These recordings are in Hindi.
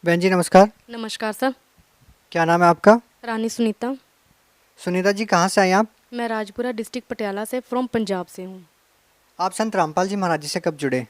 बहन जी नमस्कार। नमस्कार सर। क्या नाम है आपका? रानी सुनीता। सुनीता जी, कहाँ से आई आप? मैं राजपुरा डिस्ट्रिक्ट पटियाला से फ्रॉम पंजाब से हूँ। आप संत रामपाल जी महाराज जी से कब जुड़े?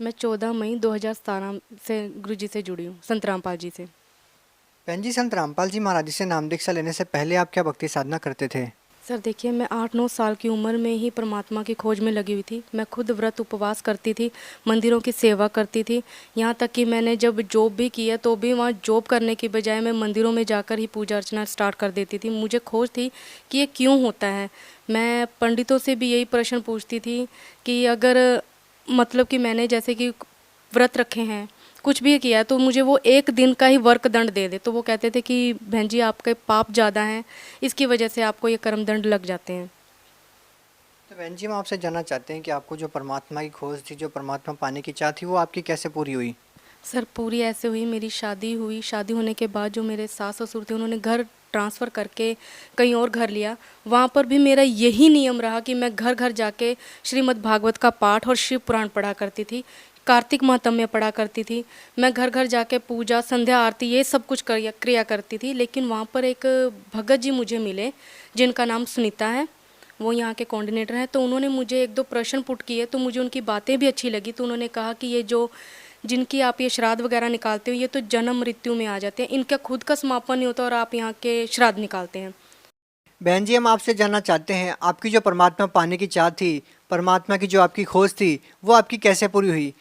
मैं 14 मई 2017 से गुरु जी से जुड़ी हूँ, संत रामपाल जी से। बहन जी, संत रामपाल जी महाराज जी से नाम दीक्षा लेने से पहले आप क्या भक्ति साधना करते थे? सर देखिए, मैं 8-9 साल की उम्र में ही परमात्मा की खोज में लगी हुई थी। मैं खुद व्रत उपवास करती थी, मंदिरों की सेवा करती थी। यहाँ तक कि मैंने जब जॉब भी की है तो भी वहाँ जॉब करने की बजाय मैं मंदिरों में जाकर ही पूजा अर्चना स्टार्ट कर देती थी। मुझे खोज थी कि ये क्यों होता है। मैं पंडितों से भी यही प्रश्न पूछती थी कि अगर मतलब कि मैंने जैसे कि व्रत रखे हैं, कुछ भी किया है, तो मुझे वो एक दिन का ही वर्क दंड दे दे। तो वो कहते थे कि बहन जी आपके पाप ज़्यादा हैं, इसकी वजह से आपको ये कर्म दंड लग जाते हैं। तो बहन जी, हम आपसे जानना चाहते हैं कि आपको जो परमात्मा की खोज थी, जो परमात्मा पाने की चाह थी, वो आपकी कैसे पूरी हुई? सर पूरी ऐसे हुई, मेरी शादी हुई। शादी होने के बाद जो मेरे सास ससुर थे उन्होंने घर ट्रांसफ़र करके कहीं और घर लिया। वहाँ पर भी मेरा यही नियम रहा कि मैं घर घर जाके श्रीमद् भागवत का पाठ और शिव पुराण पढ़ा करती थी, कार्तिक मातम्य पढ़ा करती थी। मैं घर घर जाके पूजा संध्या आरती ये सब कुछ क्रिया क्रिया करती थी। लेकिन वहाँ पर एक भगत जी मुझे मिले जिनका नाम सुनीता है, वो यहाँ के कोऑर्डिनेटर हैं। तो उन्होंने मुझे एक दो प्रश्न पुट किए, तो मुझे उनकी बातें भी अच्छी लगी। तो उन्होंने कहा कि ये जो जिनकी आप ये श्राद्ध वगैरह निकालते हो, ये तो जन्म मृत्यु में आ जाते हैं, इनका खुद का समापन नहीं होता और आप यहाँ के श्राद्ध निकालते हैं। बहन जी, हम आपसे जानना चाहते हैं, आपकी जो परमात्मा पाने की चाह थी, परमात्मा की जो आपकी खोज थी, वो आपकी कैसे पूरी हुई?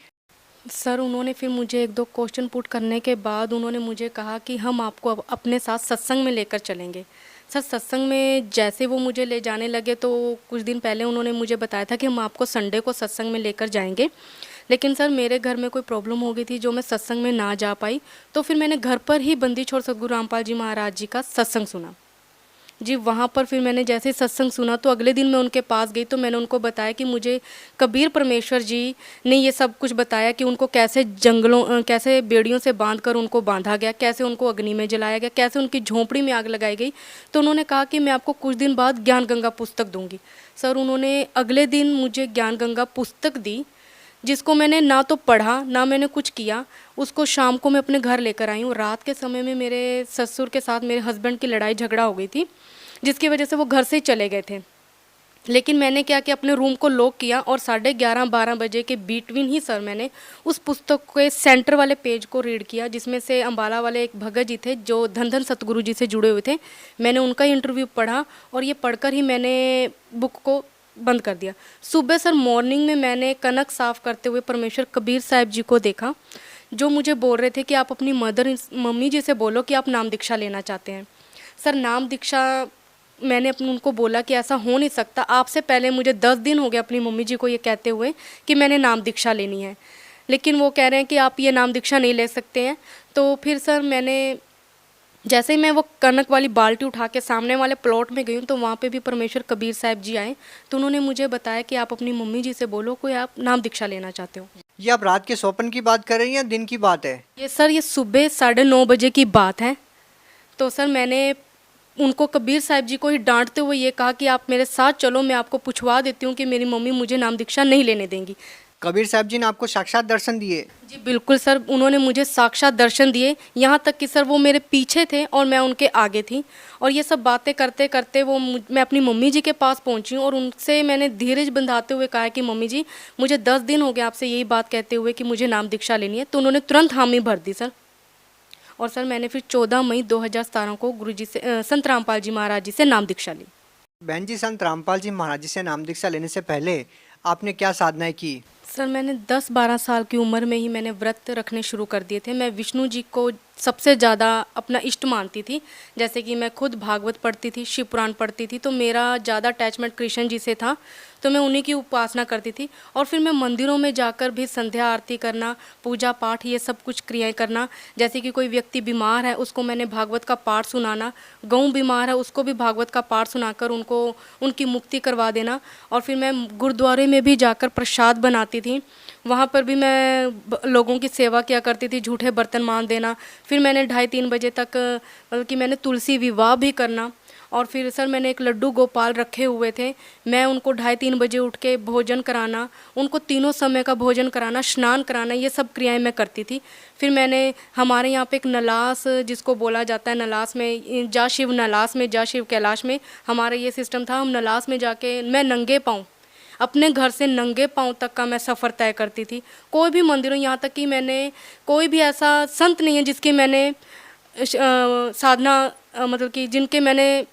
सर उन्होंने फिर मुझे एक दो क्वेश्चन पुट करने के बाद उन्होंने मुझे कहा कि हम आपको अब अपने साथ सत्संग में लेकर चलेंगे। सर सत्संग में जैसे वो मुझे ले जाने लगे, तो कुछ दिन पहले उन्होंने मुझे बताया था कि हम आपको संडे को सत्संग में लेकर जाएंगे। लेकिन सर मेरे घर में कोई प्रॉब्लम हो गई थी जो मैं सत्संग में ना जा पाई। तो फिर मैंने घर पर ही बंदी छोड़ सतगुरु रामपाल जी महाराज जी का सत्संग सुना। जी, वहाँ पर फिर मैंने जैसे ही सत्संग सुना, तो अगले दिन मैं उनके पास गई। तो मैंने उनको बताया कि मुझे कबीर परमेश्वर जी ने ये सब कुछ बताया कि उनको कैसे जंगलों कैसे बेड़ियों से बांध कर उनको बांधा गया, कैसे उनको अग्नि में जलाया गया, कैसे उनकी झोंपड़ी में आग लगाई गई। तो उन्होंने कहा कि मैं आपको कुछ दिन बाद ज्ञान गंगा पुस्तक दूंगी। सर उन्होंने अगले दिन मुझे ज्ञान गंगा पुस्तक दी, जिसको मैंने ना तो पढ़ा ना मैंने कुछ किया। उसको शाम को मैं अपने घर लेकर आई हूँ। रात के समय में मेरे ससुर के साथ मेरे हस्बैंड की लड़ाई झगड़ा हो गई थी, जिसकी वजह से वो घर से ही चले गए थे। लेकिन मैंने क्या किया, अपने रूम को लॉक किया और 11:30-12 बजे के बिटवीन ही सर मैंने उस पुस्तक के सेंटर वाले पेज को रीड किया, जिसमें से अम्बाला वाले एक भगत जी थे जो धन धन सतगुरु जी से जुड़े हुए थे। मैंने उनका इंटरव्यू पढ़ा और ये पढ़कर ही मैंने बुक को बंद कर दिया। सुबह सर मॉर्निंग में मैंने कनक साफ करते हुए परमेश्वर कबीर साहब जी को देखा, जो मुझे बोल रहे थे कि आप अपनी मम्मी जी से बोलो कि आप नाम दीक्षा लेना चाहते हैं। सर नाम दीक्षा मैंने अपने उनको बोला कि ऐसा हो नहीं सकता, आपसे पहले मुझे 10 दिन हो गए अपनी मम्मी जी को ये कहते हुए कि मैंने नाम दीक्षा लेनी है, लेकिन वो कह रहे हैं कि आप ये नाम दीक्षा नहीं ले सकते हैं। तो फिर सर मैंने जैसे ही मैं वो कनक वाली बाल्टी उठा के सामने वाले प्लॉट में गई हूँ, तो वहाँ पे भी परमेश्वर कबीर साहब जी आए। तो उन्होंने मुझे बताया कि आप अपनी मम्मी जी से बोलो कोई आप नाम दीक्षा लेना चाहते हो। ये आप रात के स्वप्न की बात कर रही हैं या दिन की बात है? ये सर ये सुबह 9:30 बजे की बात है। तो सर मैंने उनको कबीर साहब जी को ही डांटते हुए ये कहा कि आप मेरे साथ चलो, मैं आपको पूछवा देती हूँ कि मेरी मम्मी मुझे नाम दीक्षा नहीं लेने देंगी। कबीर साहब जी ने आपको साक्षात दर्शन दिए? जी बिल्कुल सर, उन्होंने मुझे साक्षात दर्शन दिए। यहाँ तक कि सर वो मेरे पीछे थे और मैं उनके आगे थी। और ये सब बातें करते करते मैं अपनी मम्मी जी के पास पहुँची और उनसे मैंने धीरज बंधाते हुए कहा कि मम्मी जी मुझे 10 दिन हो गए आपसे यही बात कहते हुए कि मुझे नाम दीक्षा लेनी है। तो उन्होंने तुरंत हामी भर दी सर। और सर मैंने फिर 14 मई 2017 को गुरु जी से संत रामपाल जी महाराज जी से नाम दीक्षा ली। बहन जी, संत रामपाल जी महाराज जी से नाम दीक्षा लेने से पहले आपने क्या साधनाएं की? सर मैंने 10-12 साल की उम्र में ही मैंने व्रत रखने शुरू कर दिए थे। मैं विष्णु जी को सबसे ज़्यादा अपना इष्ट मानती थी। जैसे कि मैं खुद भागवत पढ़ती थी, शिव पुराण पढ़ती थी, तो मेरा ज़्यादा अटैचमेंट कृष्ण जी से था। तो मैं उन्हीं की उपासना करती थी। और फिर मैं मंदिरों में जाकर भी संध्या आरती करना, पूजा पाठ ये सब कुछ क्रियाएं करना। जैसे कि कोई व्यक्ति बीमार है उसको मैंने भागवत का पाठ सुनाना, गऊ बीमार है उसको भी भागवत का पाठ सुनाकर उनको उनकी मुक्ति करवा देना। और फिर मैं गुरुद्वारे में भी जाकर प्रसाद बनाती थी, वहाँ पर भी मैं लोगों की सेवा किया करती थी, झूठे बर्तन मान देना। फिर मैंने 2:30-3 बजे तक मतलब कि मैंने तुलसी विवाह भी करना। और फिर सर मैंने एक लड्डू गोपाल रखे हुए थे, मैं उनको 2:30-3 बजे उठ के भोजन कराना, उनको तीनों समय का भोजन कराना, स्नान कराना, ये सब क्रियाएं मैं करती थी। फिर मैंने हमारे यहाँ पे एक नलास जिसको बोला जाता है, नलास में जा शिव नलास में जा शिव कैलाश में हमारा ये सिस्टम था। हम नलास में जाके मैं नंगे पाँव अपने घर से नंगे पाँव तक का मैं सफ़र तय करती थी। कोई भी मंदिरों, यहाँ तक कि मैंने कोई भी ऐसा संत नहीं है जिसकी मैंने साधना मतलब कि जिनके मैंने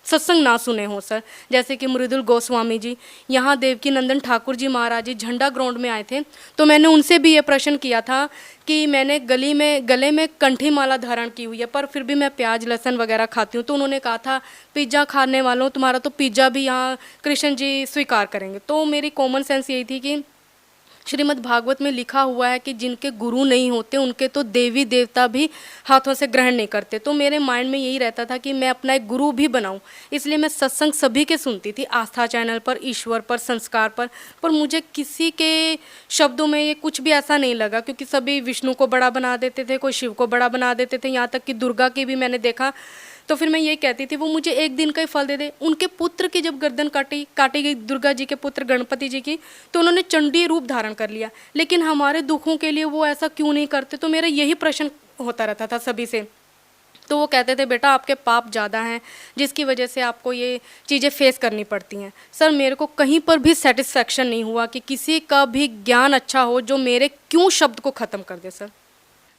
सत्संग ना सुने हों सर। जैसे कि मृदुल गोस्वामी जी, यहाँ देवकी नंदन ठाकुर जी महाराज जी झंडा ग्राउंड में आए थे, तो मैंने उनसे भी ये प्रश्न किया था कि मैंने गले में कंठी माला धारण की हुई है पर फिर भी मैं प्याज लहसुन वगैरह खाती हूँ। तो उन्होंने कहा था पिज़्ज़ा खाने वालों तुम्हारा तो पिज़्ज़ा भी यहाँ कृष्ण जी स्वीकार करेंगे। तो मेरी कॉमन सेंस यही थी कि श्रीमद् भागवत में लिखा हुआ है कि जिनके गुरु नहीं होते उनके तो देवी देवता भी हाथों से ग्रहण नहीं करते। तो मेरे माइंड में यही रहता था कि मैं अपना एक गुरु भी बनाऊं, इसलिए मैं सत्संग सभी के सुनती थी, आस्था चैनल पर, ईश्वर पर, संस्कार पर मुझे किसी के शब्दों में ये कुछ भी ऐसा नहीं लगा, क्योंकि सभी विष्णु को बड़ा बना देते थे, कोई शिव को बड़ा बना देते थे, यहाँ तक कि दुर्गा की भी मैंने देखा। तो फिर मैं ये कहती थी वो मुझे एक दिन का ही फल दे दे। उनके पुत्र की जब गर्दन काटी गई, दुर्गा जी के पुत्र गणपति जी की, तो उन्होंने चंडी रूप धारण कर लिया, लेकिन हमारे दुखों के लिए वो ऐसा क्यों नहीं करते। तो मेरा यही प्रश्न होता रहता था सभी से। तो वो कहते थे बेटा आपके पाप ज़्यादा हैं जिसकी वजह से आपको ये चीज़ें फेस करनी पड़ती हैं। सर मेरे को कहीं पर भी सेटिस्फैक्शन नहीं हुआ कि किसी का भी ज्ञान अच्छा हो जो मेरे क्यों शब्द को ख़त्म कर दे। सर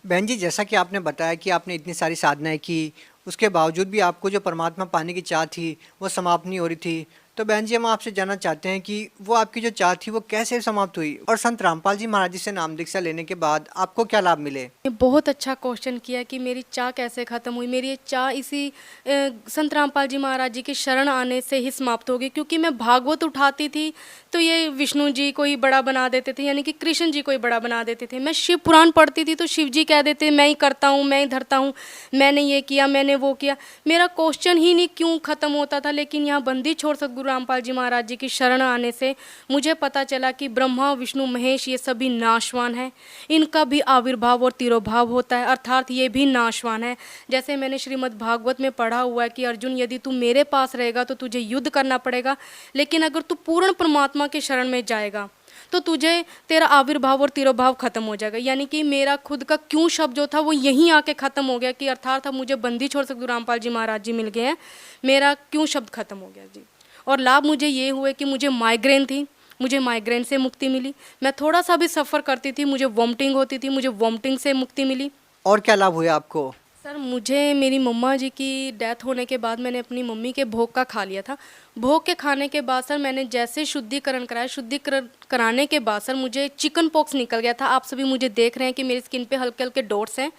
बहन जी, जैसा कि आपने बताया कि आपने इतनी सारी साधनाएं की, उसके बावजूद भी आपको जो परमात्मा पाने की चाह थी वो समाप्त नहीं हो रही थी। तो बहन जी, हम आपसे जानना चाहते हैं कि वो आपकी जो चाह थी वो कैसे समाप्त हुई, और संत रामपाल जी महाराज जी से नाम दीक्षा लेने के बाद आपको क्या लाभ मिले? ये बहुत अच्छा क्वेश्चन किया कि मेरी चाह कैसे ख़त्म हुई। मेरी ये चाह इसी संत रामपाल जी महाराज जी की शरण आने से ही समाप्त हो गई, क्योंकि मैं भागवत उठाती थी तो ये विष्णु जी को ही बड़ा बना देते थे, यानी कि कृष्ण जी को ही बड़ा बना देते थे। मैं शिव पुराण पढ़ती थी तो शिव जी कह देते मैं ही करता हूँ, मैं ही धरता हूँ, मैंने ये किया, मैंने वो किया। मेरा क्वेश्चन ही नहीं क्यों ख़त्म होता था। लेकिन यहाँ बंदी छोड़ सतगुरु रामपाल जी महाराज जी की शरण आने से मुझे पता चला कि ब्रह्मा विष्णु महेश ये सभी नाशवान हैं, इनका भी आविर्भाव और तिरोभाव होता है, अर्थात ये भी नाशवान है। जैसे मैंने श्रीमद् भागवत में पढ़ा हुआ है कि अर्जुन यदि तू मेरे पास रहेगा तो तुझे युद्ध करना पड़ेगा, लेकिन अगर तू पूर्ण परमात्मा के शरण में जाएगा तो तुझे तेरा आविर्भाव और तिरोभाव खत्म हो जाएगा। यानी कि मेरा खुद का क्यों शब्द जो था वो यहीं आके ख़त्म हो गया कि अर्थात अब मुझे बंदी छोड़ सतगुरु रामपाल जी महाराज जी मिल गए हैं, मेरा क्यों शब्द खत्म हो गया जी। और लाभ मुझे ये हुए कि मुझे माइग्रेन थी, मुझे माइग्रेन से मुक्ति मिली। मैं थोड़ा सा भी सफ़र करती थी मुझे वॉमिटिंग होती थी, मुझे वॉमिटिंग से मुक्ति मिली। और क्या लाभ हुए आपको? सर मुझे मेरी मम्मा जी की डेथ होने के बाद मैंने अपनी मम्मी के भोग का खा लिया था। भोग के खाने के बाद सर मैंने जैसे शुद्धिकरण कराया, शुद्धिकरण कराने के बाद सर मुझे चिकन पॉक्स निकल गया था। आप सभी मुझे देख रहे हैं कि मेरी स्किन पे हल्के हल्के डॉट्स हैं।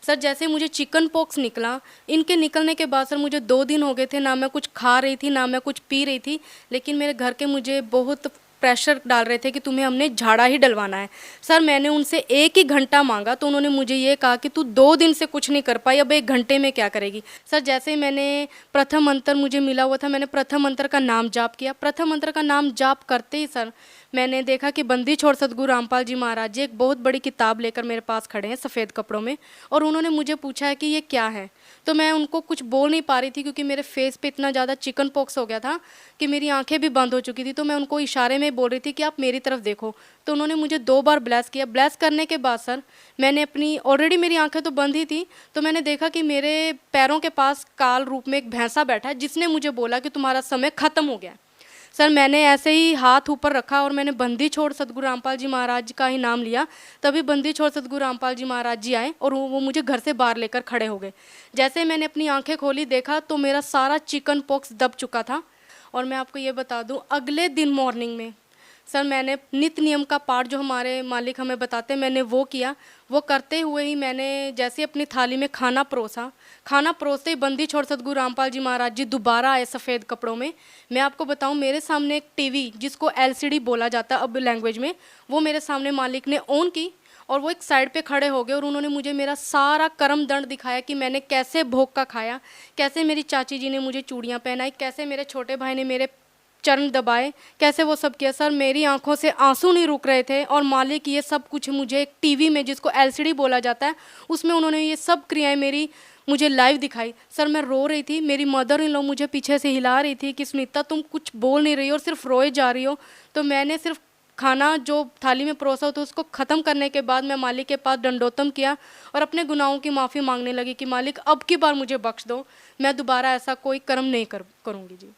सर जैसे मुझे चिकन पॉक्स निकला, इनके निकलने के बाद सर मुझे 2 दिन हो गए थे, ना मैं कुछ खा रही थी ना मैं कुछ पी रही थी। लेकिन मेरे घर के मुझे बहुत प्रेशर डाल रहे थे कि तुम्हें हमने झाड़ा ही डलवाना है। सर मैंने उनसे 1 ही घंटा मांगा तो उन्होंने मुझे ये कहा कि तू 2 दिन से कुछ नहीं कर पाई, अब 1 घंटे में क्या करेगी। सर जैसे मैंने प्रथम मंत्र मुझे मिला हुआ था, मैंने प्रथम मंत्र का नाम जाप किया। प्रथम मंत्र का नाम जाप करते ही सर मैंने देखा कि बंदी छोड़ सतगुरु रामपाल जी महाराज जी एक बहुत बड़ी किताब लेकर मेरे पास खड़े हैं सफ़ेद कपड़ों में, और उन्होंने मुझे पूछा है कि ये क्या है। तो मैं उनको कुछ बोल नहीं पा रही थी क्योंकि मेरे फेस पे इतना ज़्यादा चिकन पॉक्स हो गया था कि मेरी आंखें भी बंद हो चुकी थी। तो मैं उनको इशारे में बोल रही थी कि आप मेरी तरफ देखो। तो उन्होंने मुझे 2 बार ब्लेस किया। ब्लेस करने के बाद सर मैंने अपनी ऑलरेडी मेरी आंखें तो बंद ही थी, तो मैंने देखा कि मेरे पैरों के पास काल रूप में एक भैंसा बैठा है जिसने मुझे बोला कि तुम्हारा समय ख़त्म हो गया। सर मैंने ऐसे ही हाथ ऊपर रखा और मैंने बंदी छोड़ सतगुरु रामपाल जी महाराज का ही नाम लिया। तभी बंदी छोड़ सतगुरु रामपाल जी महाराज जी आए और वो मुझे घर से बाहर लेकर खड़े हो गए। जैसे मैंने अपनी आंखें खोली देखा तो मेरा सारा चिकन पॉक्स दब चुका था। और मैं आपको ये बता दूं, अगले दिन मॉर्निंग में सर मैंने नित्य नियम का पाठ जो हमारे मालिक हमें बताते हैं मैंने वो किया। वो करते हुए ही मैंने जैसे अपनी थाली में खाना परोसा, खाना परोसते ही बंदी छोड़ सतगुरु रामपाल जी महाराज जी दोबारा आए सफ़ेद कपड़ों में। मैं आपको बताऊं, मेरे सामने एक टीवी जिसको LCD बोला जाता है अब लैंग्वेज में, वो मेरे सामने मालिक ने ऑन की और वो एक साइड पे खड़े हो गए और उन्होंने मुझे मेरा सारा कर्म दंड दिखाया कि मैंने कैसे भोग का खाया, कैसे मेरी चाची जी ने मुझे चूड़ियाँ पहनाई, कैसे मेरे छोटे भाई ने मेरे चरण दबाए, कैसे वो सब किया सर। मेरी आंखों से आंसू नहीं रुक रहे थे और मालिक ये सब कुछ मुझे एक टीवी में, जिसको एलसीडी बोला जाता है, उसमें उन्होंने ये सब क्रियाएं मेरी मुझे लाइव दिखाई। सर मैं रो रही थी, मेरी मदर इन लॉ मुझे पीछे से हिला रही थी कि सुनीता तुम कुछ बोल नहीं रही हो और सिर्फ रोए जा रही हो। तो मैंने सिर्फ खाना जो थाली में परोसा हो तो उसको ख़त्म करने के बाद मैं मालिक के पास दंडोतम किया और अपने गुनाहों की माफ़ी मांगने लगी कि मालिक अब की बार मुझे बख्श दो, मैं दोबारा ऐसा कोई कर्म नहीं करूँगी जी।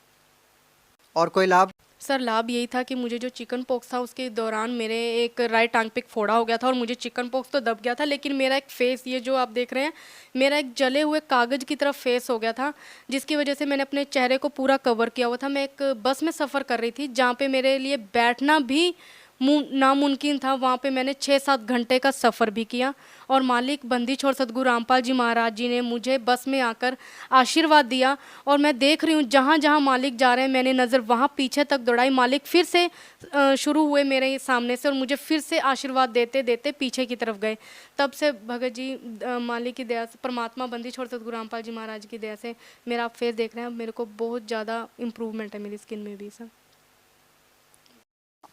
और कोई लाभ? सर लाभ यही था कि मुझे जो चिकन पॉक्स था उसके दौरान मेरे एक राइट टांग पे एक फोड़ा हो गया था और मुझे चिकन पॉक्स तो दब गया था, लेकिन मेरा एक फेस, ये जो आप देख रहे हैं, मेरा एक जले हुए कागज़ की तरफ फेस हो गया था, जिसकी वजह से मैंने अपने चेहरे को पूरा कवर किया हुआ था। मैं एक बस में सफ़र कर रही थी जहाँ पे मेरे लिए बैठना भी नामुमकिन था। वहाँ पे मैंने 6-7 घंटे का सफ़र भी किया और मालिक बंदी छोड़ सतगुरु रामपाल जी महाराज जी ने मुझे बस में आकर आशीर्वाद दिया। और मैं देख रही हूँ जहाँ जहाँ मालिक जा रहे हैं मैंने नज़र वहाँ पीछे तक दौड़ाई। मालिक फिर से शुरू हुए मेरे सामने से और मुझे फिर से आशीर्वाद देते देते पीछे की तरफ गए। तब से भगत जी मालिक की दया से, परमात्मा बंदी छोड़ सतगुरु रामपाल जी महाराज की दया से मेरा आप फेस देख रहे हैं, मेरे को बहुत ज़्यादा इम्प्रूवमेंट है मेरी स्किन में भी सर।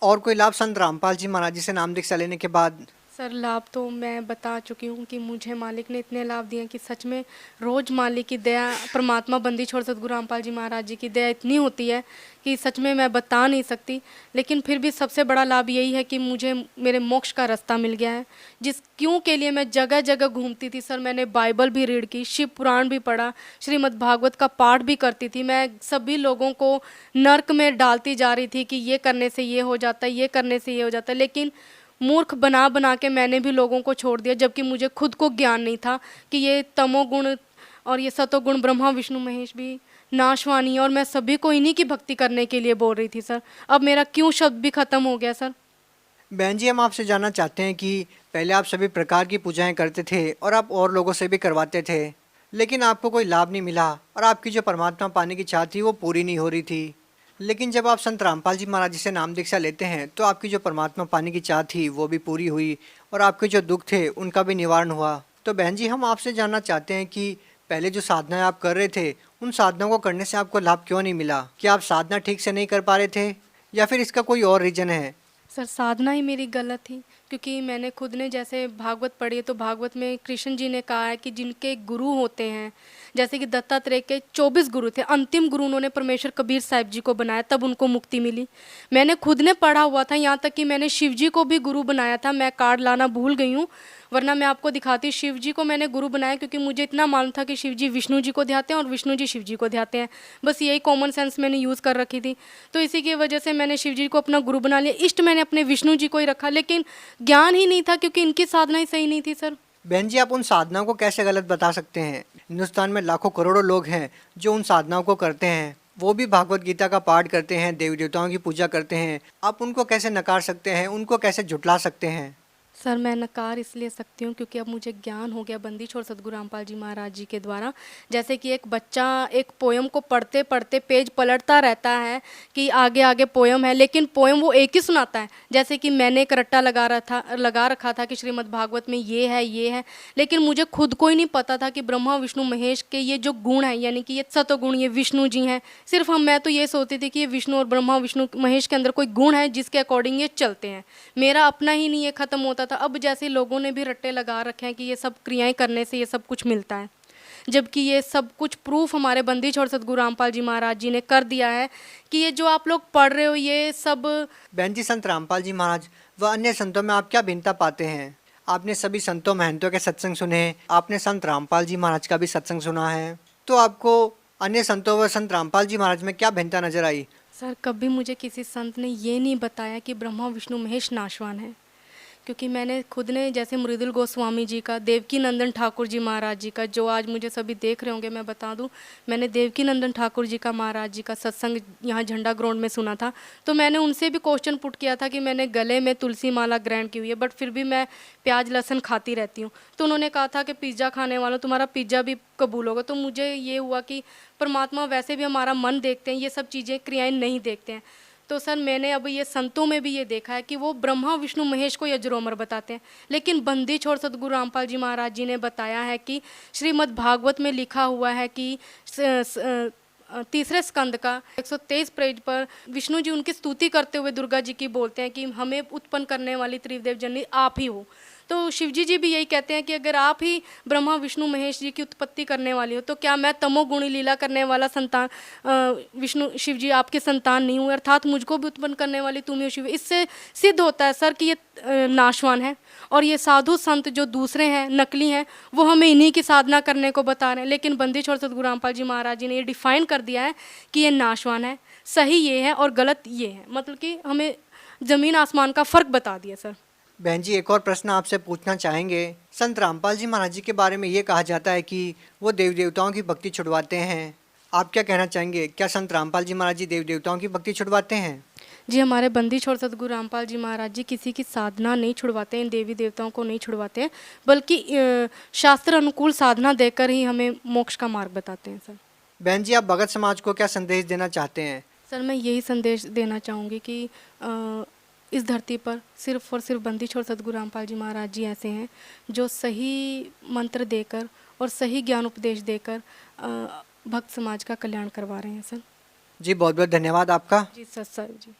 और कोई लाभ संत रामपाल जी महाराज जी से नाम दीक्षा लेने के बाद? सर लाभ तो मैं बता चुकी हूँ कि मुझे मालिक ने इतने लाभ दिए कि सच में रोज़ मालिक की दया, परमात्मा बंदी छोड़ सतगुरु रामपाल जी महाराज जी की दया इतनी होती है कि सच में मैं बता नहीं सकती। लेकिन फिर भी सबसे बड़ा लाभ यही है कि मुझे मेरे मोक्ष का रास्ता मिल गया है, जिस क्यों के लिए मैं जगह जगह घूमती थी सर। मैंने बाइबल भी रीड की, शिव पुराण भी पढ़ा, श्रीमद् भागवत का पाठ भी करती थी। मैं सभी लोगों को नर्क में डालती जा रही थी कि ये करने से ये हो जाता है, ये करने से ये हो जाता है, लेकिन मूर्ख बना बना के मैंने भी लोगों को छोड़ दिया, जबकि मुझे खुद को ज्ञान नहीं था कि ये तमोगुण और ये सतोगुण ब्रह्मा विष्णु महेश भी नाशवानी है और मैं सभी को इन्हीं की भक्ति करने के लिए बोल रही थी सर। अब मेरा क्यों शब्द भी खत्म हो गया सर। बहन जी, हम आपसे जानना चाहते हैं कि पहले आप सभी प्रकार की पूजाएं करते थे और आप और लोगों से भी करवाते थे, लेकिन आपको कोई लाभ नहीं मिला और आपकी जो परमात्मा पाने की चाह थी वो पूरी नहीं हो रही थी। लेकिन जब आप संत रामपाल जी महाराज जी से नाम दीक्षा लेते हैं तो आपकी जो परमात्मा पाने की चाह थी वो भी पूरी हुई और आपके जो दुख थे उनका भी निवारण हुआ। तो बहन जी, हम आपसे जानना चाहते हैं कि पहले जो साधनाएं आप कर रहे थे उन साधनाओं को करने से आपको लाभ क्यों नहीं मिला? क्या आप साधना ठीक से नहीं कर पा रहे थे या फिर इसका कोई और रीज़न है? सर साधना ही मेरी गलत थी, क्योंकि मैंने खुद ने जैसे भागवत पढ़ी है तो भागवत में कृष्ण जी ने कहा है कि जिनके गुरु होते हैं, जैसे कि दत्तात्रेय के 24 गुरु थे, अंतिम गुरु उन्होंने परमेश्वर कबीर साहिब जी को बनाया, तब उनको मुक्ति मिली। मैंने खुद ने पढ़ा हुआ था, यहाँ तक कि मैंने शिव जी को भी गुरु बनाया था। मैं कार्ड लाना भूल गई हूँ, वरना मैं आपको दिखाती। शिव जी को मैंने गुरु बनाया क्योंकि मुझे इतना मालूम था कि शिव जी विष्णु जी को ध्याते हैं और विष्णु जी शिव जी को ध्याते हैं। बस यही कॉमन सेंस मैंने यूज़ कर रखी थी, तो इसी की वजह से मैंने शिव जी को अपना गुरु बना लिया। इष्ट मैंने अपने विष्णु जी को ही रखा, लेकिन ज्ञान ही नहीं था क्योंकि इनकी साधना ही सही नहीं थी सर। बहन जी, आप उन साधनाओं को कैसे गलत बता सकते हैं? हिंदुस्तान में लाखों करोड़ों लोग हैं जो उन साधनाओं को करते हैं, वो भी भागवत गीता का पाठ करते हैं, देवी देवताओं की पूजा करते हैं। आप उनको कैसे नकार सकते हैं, उनको कैसे झुटला सकते हैं? सर मैं नकार इसलिए सकती हूँ क्योंकि अब मुझे ज्ञान हो गया बंदी छोड़ सतगुरु रामपाल जी महाराज जी के द्वारा। जैसे कि एक बच्चा एक पोयम को पढ़ते पढ़ते पेज पलटता रहता है कि आगे आगे पोयम है, लेकिन पोयम वो एक ही सुनाता है। जैसे कि मैंने एक रट्टा लगा रखा था कि श्रीमद् भागवत में ये है, लेकिन मुझे खुद को ही नहीं पता था कि ब्रह्मा विष्णु महेश के ये जो गुण है, यानी कि ये सतोगुण, ये विष्णु जी हैं। सिर्फ मैं तो ये सोचती थी कि ये विष्णु और ब्रह्मा विष्णु महेश के अंदर कोई गुण है जिसके अकॉर्डिंग ये चलते हैं, मेरा अपना ही नहीं ये खत्म होता था। अब जैसे लोगों ने भी रट्टे लगा रखे हैं कि ये सब क्रियाएं करने से ये सब कुछ मिलता है, जबकि ये सब कुछ प्रूफ हमारे बंदी छोड़ सतगुरु रामपाल जी महाराज जी ने कर दिया है कि ये जो आप लोग पढ़ रहे हो ये सब। बहन जी, संत रामपाल जी महाराज व अन्य संतों में आप क्या भिन्नता पाते हैं? आपने सभी संतों महंतों के सत्संग सुने, आपने संत रामपाल जी महाराज का भी सत्संग सुना है, तो आपको अन्य संतों व संत रामपाल जी महाराज में क्या भिन्नता नजर आई? सर कभी मुझे किसी संत ने ये नहीं बताया कि ब्रह्मा विष्णु महेश नाशवान है, क्योंकि मैंने खुद ने जैसे मृदुल गोस्वामी जी का, देवकी नंदन ठाकुर जी महाराज जी का, जो आज मुझे सभी देख रहे होंगे, मैं बता दूं, मैंने देवकी नंदन ठाकुर जी का महाराज जी का सत्संग यहाँ झंडा ग्राउंड में सुना था। तो मैंने उनसे भी क्वेश्चन पुट किया था कि मैंने गले में तुलसी माला ग्रहण की हुई है, बट फिर भी मैं प्याज लहसुन खाती रहती हूँ। तो उन्होंने कहा था कि पिज़्ज़ा खाने वालों तुम्हारा पिज़्ज़ा भी कबूल होगा। तो मुझे ये हुआ कि परमात्मा वैसे भी हमारा मन देखते हैं, ये सब चीज़ें क्रियाएँ नहीं देखते हैं। तो सर मैंने अब ये संतों में भी ये देखा है कि वो ब्रह्मा विष्णु महेश को यजुर्वेद बताते हैं, लेकिन बंदी छोड़ सतगुरु रामपाल जी महाराज जी ने बताया है कि श्रीमद् भागवत में लिखा हुआ है कि तीसरे स्कंद का 123 पेज पर विष्णु जी उनकी स्तुति करते हुए दुर्गा जी की बोलते हैं कि हमें उत्पन्न करने वाली त्रिदेव जननी आप ही हो। तो शिवजी जी भी यही कहते हैं कि अगर आप ही ब्रह्मा विष्णु महेश जी की उत्पत्ति करने वाली हो तो क्या मैं तमोगुणी लीला करने वाला संतान विष्णु शिव जी आपके संतान नहीं हूँ, अर्थात मुझको भी उत्पन्न करने वाली तुम ही हो शिव। इससे सिद्ध होता है सर कि ये नाशवान है और ये साधु संत जो दूसरे हैं नकली हैं वो हमें इन्हीं की साधना करने को बता रहे हैं, लेकिन बंदी छोड़ सतगुरु रामपाल जी महाराज जी ने ये डिफाइन कर दिया है कि ये नाशवान है, सही ये है और गलत ये है, मतलब कि हमें ज़मीन आसमान का फ़र्क बता दिया सर। बहन जी एक और प्रश्न आपसे पूछना चाहेंगे। संत रामपाल जी महाराज जी के बारे में ये कहा जाता है कि वो देव देवताओं की भक्ति छुड़वाते हैं, आप क्या कहना चाहेंगे? क्या संत रामपाल जी महाराज जी देव देवताओं की भक्ति छुड़वाते हैं? जी हमारे बंदी छोड़ सतगुरु रामपाल जी महाराज जी किसी की साधना नहीं छुड़वाते हैं, देवी देवताओं को नहीं छुड़वाते हैं, बल्कि शास्त्र अनुकूल साधना देकर ही हमें मोक्ष का मार्ग बताते हैं सर। बहन जी आप भगत समाज को क्या संदेश देना चाहते हैं? सर मैं यही संदेश देना चाहूँगी कि इस धरती पर सिर्फ और सिर्फ बंदी छोड़ सतगुरु रामपाल जी महाराज जी ऐसे हैं जो सही मंत्र देकर और सही ज्ञान उपदेश देकर भक्त समाज का कल्याण करवा रहे हैं सर। जी बहुत बहुत धन्यवाद आपका। जी सर जी।